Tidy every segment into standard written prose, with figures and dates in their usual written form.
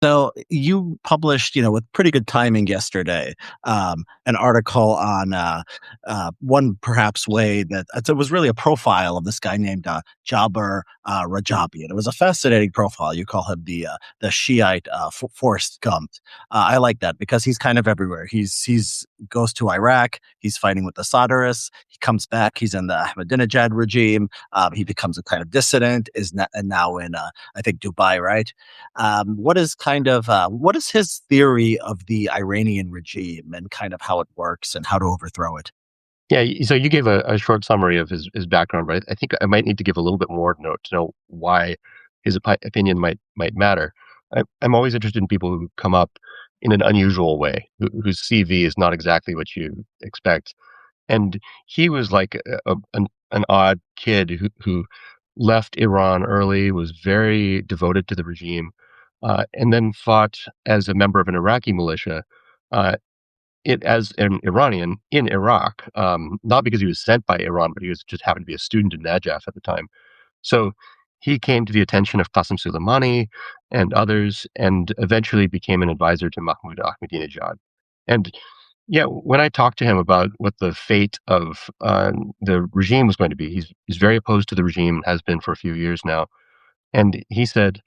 So you published, with pretty good timing yesterday, an article on one perhaps way that it was really a profile of this guy named Jaber Rajabi, and it was a fascinating profile. You call him the Shiite Forrest Gump. I like that because he's kind of everywhere. He's goes to Iraq. He's fighting with the Sadrists. He comes back. He's in the Ahmadinejad regime. He becomes a kind of dissident. And now in I think Dubai, right? What is his theory of the Iranian regime and kind of how it works and how to overthrow it? Yeah, so you gave a short summary of his background, but I think I might need to give a little bit more to know why his opinion might matter. I'm always interested in people who come up in an unusual way, whose CV is not exactly what you expect. And he was like an odd kid who left Iran early, was very devoted to the regime, and then fought as a member of an Iraqi militia. Uh, it as an Iranian in Iraq, not because he was sent by Iran, but he was just happened to be a student in Najaf at the time. So he came to the attention of Qasem Soleimani and others, and eventually became an advisor to Mahmoud Ahmadinejad. And yeah, when I talked to him about what the fate of the regime was going to be, he's very opposed to the regime, has been for a few years now. And he said,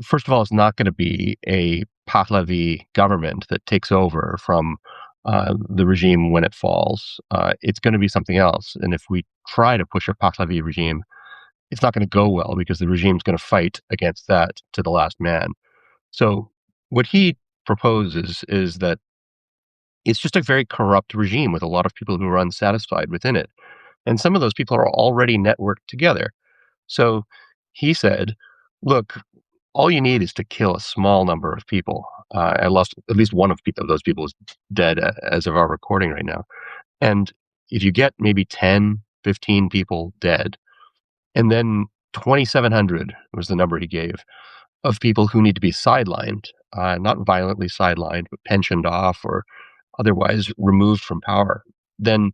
first of all, it's not going to be a Pahlavi government that takes over from the regime when it falls. It's going to be something else. And if we try to push a Pahlavi regime, it's not going to go well because the regime's going to fight against that to the last man. So what he proposes is that it's just a very corrupt regime with a lot of people who are unsatisfied within it. And some of those people are already networked together. So he said, look, all you need is to kill a small number of people. I lost at least one of those people is dead as of our recording right now. And if you get maybe 10, 15 people dead, and then 2,700 was the number he gave of people who need to be sidelined, not violently sidelined, but pensioned off or otherwise removed from power, then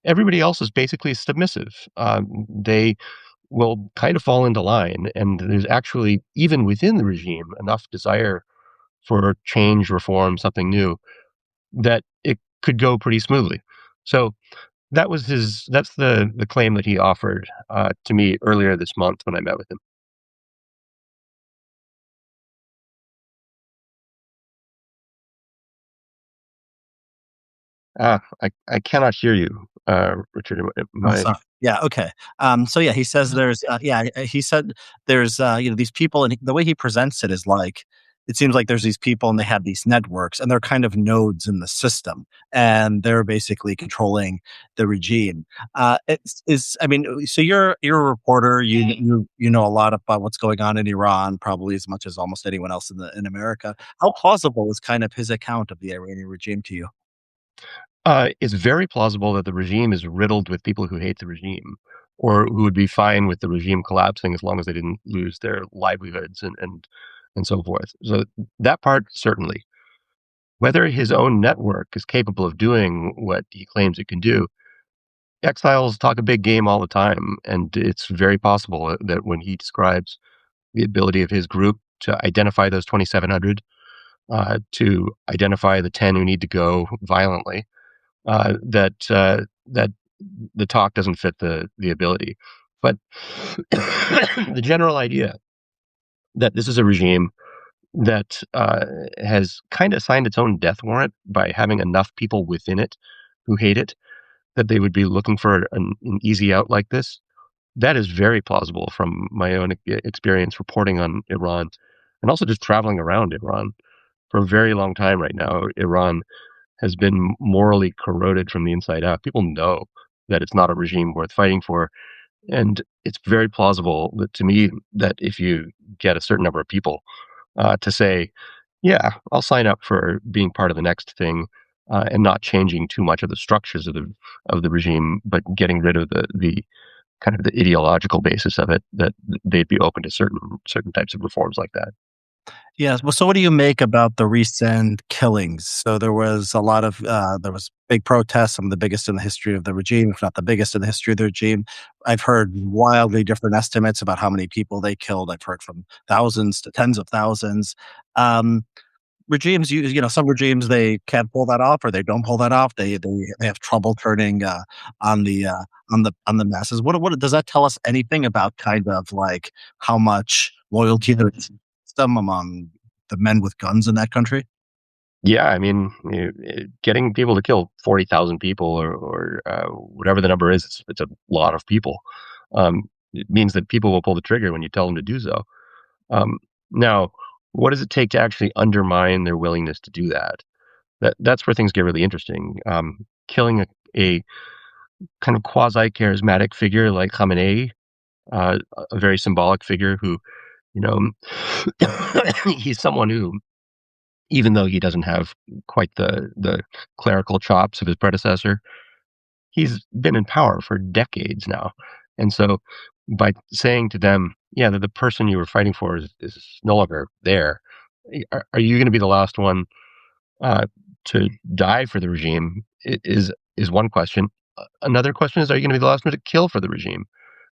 everybody else is basically submissive. They will kind of fall into line. And there's actually, even within the regime, enough desire for change, reform, something new, that it could go pretty smoothly. So that's the claim that he offered to me earlier this month when I met with him. I cannot hear you, Richard. Oh, My sorry. Yeah. Okay. So yeah, he says he said there's, these people, and the way he presents it is like, it seems like there's these people and they have these networks and they're kind of nodes in the system and they're basically controlling the regime. I mean, so you're a reporter, you know a lot about what's going on in Iran, probably as much as almost anyone else in America. How plausible is kind of his account of the Iranian regime to you? it's very plausible that the regime is riddled with people who hate the regime, or who would be fine with the regime collapsing as long as they didn't lose their livelihoods and so forth. So that part certainly. Whether his own network is capable of doing what he claims it can do, exiles talk a big game all the time, and it's very possible that when he describes the ability of his group to identify those 2,700, to identify the 10 who need to go violently, that the talk doesn't fit the ability. But the general idea that this is a regime that has kind of signed its own death warrant by having enough people within it who hate it that they would be looking for an easy out like this. That is very plausible from my own experience reporting on Iran and also just traveling around Iran for a very long time right now. Iran has been morally corroded from the inside out. People know that it's not a regime worth fighting for. And it's very plausible to me that if you get a certain number of people to say, yeah, I'll sign up for being part of the next thing, and not changing too much of the structures of the regime, but getting rid of the kind of the ideological basis of it, that they'd be open to certain types of reforms like that. Yes. Well, so what do you make about the recent killings? So there was a lot of there was big protests, some of the biggest in the history of the regime, if not the biggest in the history of the regime. I've heard wildly different estimates about how many people they killed. I've heard from thousands to tens of thousands. Um, Regimes, some regimes they can't pull that off, or they don't pull that off. They have trouble turning on the on the masses. What does that tell us anything about kind of like how much loyalty there is to the system among the men with guns in that country? Yeah, I mean, getting people to kill 40,000 people or whatever the number is, it's a lot of people. It means that people will pull the trigger when you tell them to do so. Um, Now, what does it take to actually undermine their willingness to do that? That's where things get really interesting. Killing a kind of quasi-charismatic figure like Khamenei, a very symbolic figure who, you know, he's someone who, even though he doesn't have quite the clerical chops of his predecessor, he's been in power for decades now. And so by saying to them, yeah, that the person you were fighting for is no longer there, are you going to be the last one uh, to die for the regime? Is one question. Another question is, are you going to be the last one to kill for the regime?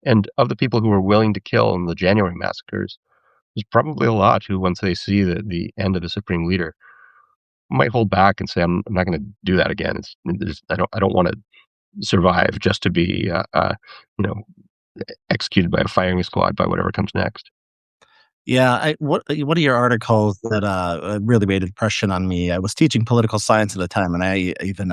And of the people who were willing to kill in the January massacres, there's probably a lot who, once they see the end of the supreme leader, might hold back and say, I'm not going to do that again. I don't want to survive just to be, you know, executed by a firing squad by whatever comes next. Yeah, one of your articles that really made an impression on me. I was teaching political science at the time, and I even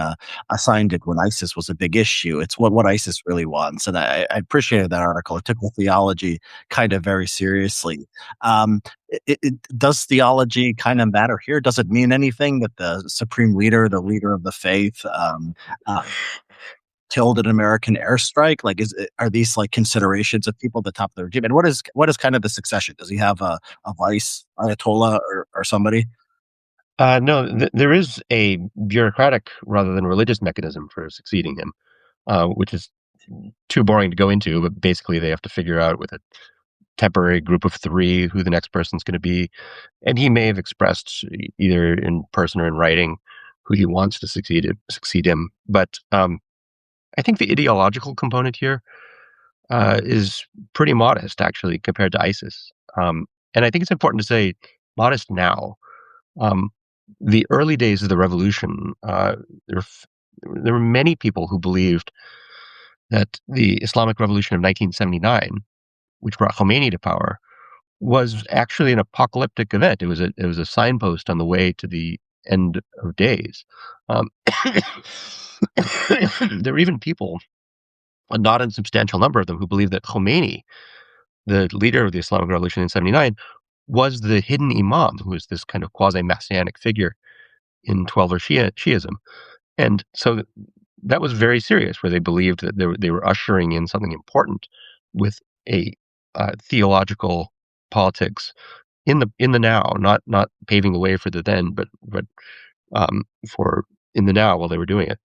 assigned it when ISIS was a big issue. It's what ISIS really wants, and I appreciated that article. It took the theology kind of very seriously. Does theology kind of matter here? Does it mean anything that the supreme leader, the leader of the faith, uh, killed an American airstrike? Like, are these like considerations of people at the top of the regime? And what is kind of the succession? Does he have a vice ayatollah or somebody? No, there is a bureaucratic rather than religious mechanism for succeeding him, which is too boring to go into. But basically, they have to figure out with a temporary group of three who the next person's going to be, and he may have expressed either in person or in writing who he wants to succeed him. But I think the ideological component here is pretty modest, actually, compared to ISIS. And I think it's important to say modest now. Um, the early days of the revolution, there were many people who believed that the Islamic Revolution of 1979, which brought Khomeini to power, was actually an apocalyptic event. It was a signpost on the way to the end of days. Um, there were even people, a not insubstantial number of them, who believed that Khomeini, the leader of the Islamic Revolution in '79, was the hidden imam, who was this kind of quasi messianic figure in Twelver Shiism. And so that was very serious, where they believed that they were ushering in something important with a theological politics in the now, not paving the way for the then, but for in the now while they were doing it.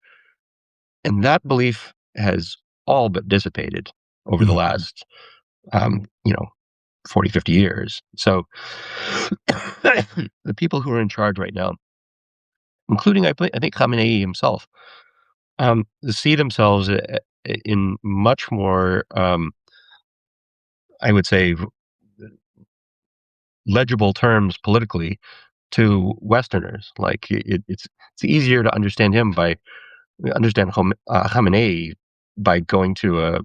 And that belief has all but dissipated over the Mhm. last, 40, 50 years. So the people who are in charge right now, including I think Khamenei himself, see themselves in much more, I would say, legible terms politically to Westerners. Like it's easier to understand him by understand Khamenei by going to a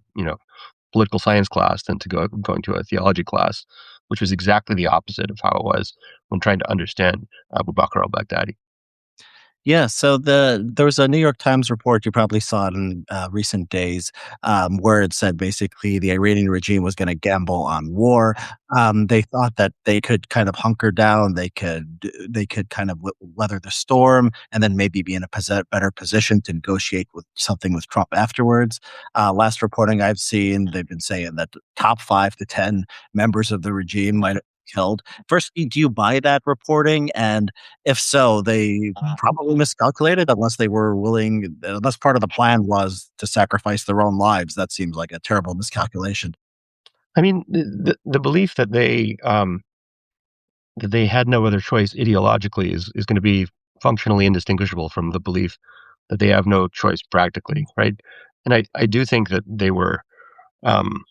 political science class than to going to a theology class, which was exactly the opposite of how it was when trying to understand Abu Bakr al-Baghdadi. Yeah, so there was a New York Times report, you probably saw it in recent days, where it said basically the Iranian regime was going to gamble on war. They thought that they could kind of hunker down, they could kind of weather the storm, and then maybe be in a better position to negotiate with something with Trump afterwards. Last reporting I've seen, they've been saying that the top 5 to 10 members of the regime might have been killed. First, do you buy that reporting? And if so, they probably miscalculated unless part of the plan was to sacrifice their own lives. That seems like a terrible miscalculation. I mean, the belief that they that they had no other choice ideologically is going to be functionally indistinguishable from the belief that they have no choice practically, right? And I do think that um,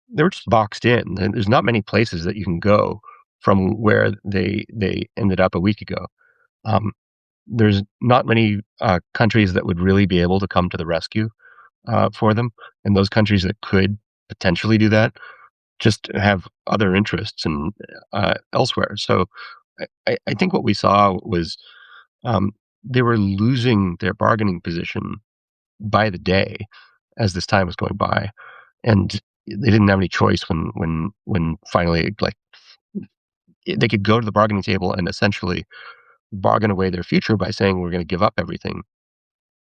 they were just boxed in. And there's not many places that you can go from where they ended up a week ago. Um, there's not many countries that would really be able to come to the rescue for them, and those countries that could potentially do that just have other interests and elsewhere. So I think what we saw was um, they were losing their bargaining position by the day as this time was going by, and they didn't have any choice when finally like they could go to the bargaining table and essentially bargain away their future by saying we're going to give up everything.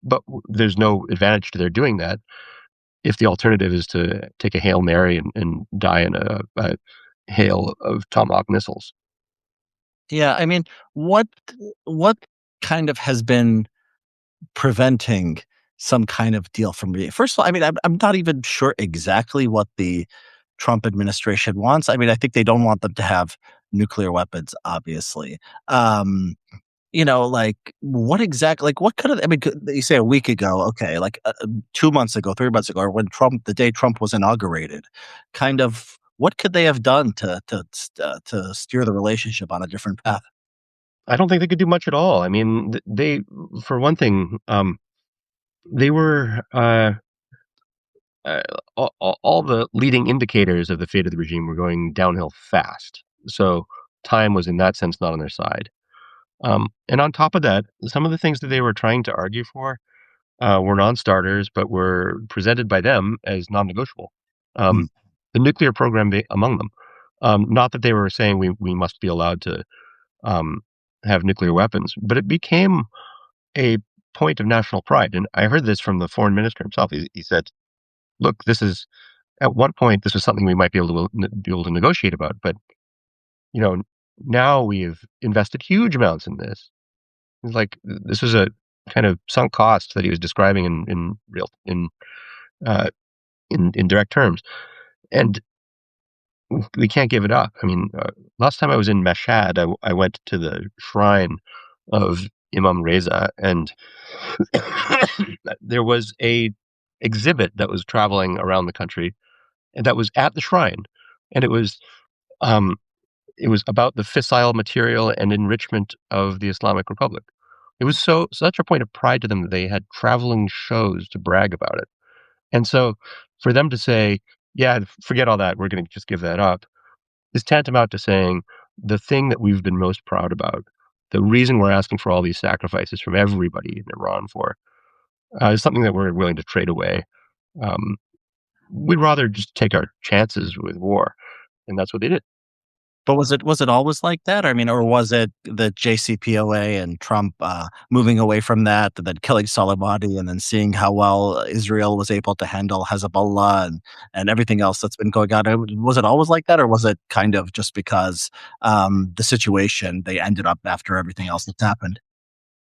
But there's no advantage to their doing that if the alternative is to take a Hail Mary and die in a hail of Tomahawk missiles. Yeah, I mean, what what kind of has been preventing some kind of deal from being first of all, I mean, I'm not even sure exactly what the Trump administration wants. I mean, I think they don't want them to have nuclear weapons, obviously. Um, like, what exactly like, what could have I mean, could you say a week ago, okay, like, 2 months ago, 3 months ago, or when Trump the day Trump was inaugurated, kind of what could they have done to steer the relationship on a different path? I don't think they could do much at all. I mean, for one thing, they were uh, all the leading indicators of the fate of the regime were going downhill fast. So time was, in that sense, not on their side. And on top of that, some of the things that they were trying to argue for were non-starters, but were presented by them as non-negotiable. Mm. Um, the nuclear program among them. Not that they were saying we must be allowed to um, have nuclear weapons, but it became a point of national pride. And I heard this from the foreign minister himself. He said, "Look, this is at one point this was something we might be able to negotiate about, but you know now we've invested huge amounts in this. It's like this was a kind of sunk cost that he was describing in real uh, in direct terms, and we can't give it up. I mean, last time I was in Mashhad, I went to the shrine of Imam Reza, and there was a exhibit that was traveling around the country, and that was at the shrine, and um, it was about the fissile material and enrichment of the Islamic Republic. It was such a point of pride to them that they had traveling shows to brag about it. And so for them to say, yeah, forget all that, we're going to just give that up, is tantamount to saying the thing that we've been most proud about, the reason we're asking for all these sacrifices from everybody in Iran for, is something that we're willing to trade away. Um, we'd rather just take our chances with war. And that's what they did. But was it always like that? I mean, or was it the JCPOA and Trump, moving away from that, and then killing Soleimani, and then seeing how well Israel was able to handle Hezbollah and everything else that's been going on? Was it always like that, or was it kind of just because, the situation they ended up after everything else that's happened?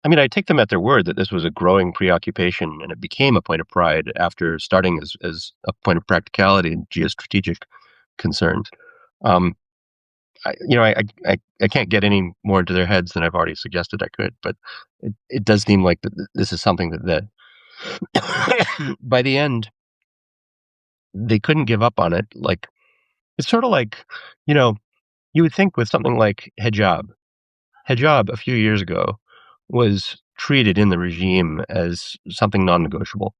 I mean, I take them at their word that this was a growing preoccupation, and it became a point of pride after starting as a point of practicality and geostrategic concerns. Um, I can't get any more into their heads than I've already suggested I could, but it does seem like this is something that by the end they couldn't give up on it. Like it's sort of like you know you would think with something like hijab a few years ago was treated in the regime as something non-negotiable,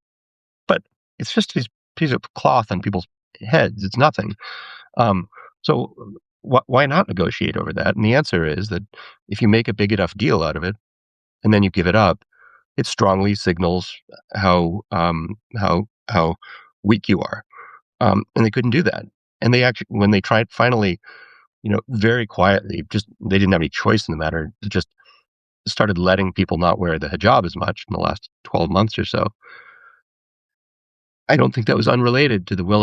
but it's just this piece of cloth on people's heads. It's nothing. Um, so why not negotiate over that? And the answer is that if you make a big enough deal out of it and then you give it up, it strongly signals how weak you are. And they couldn't do that. And they actually, when they tried finally, very quietly, just they didn't have any choice in the matter. Just started letting people not wear the hijab as much in the last 12 months or so. I don't think that was unrelated to the willingness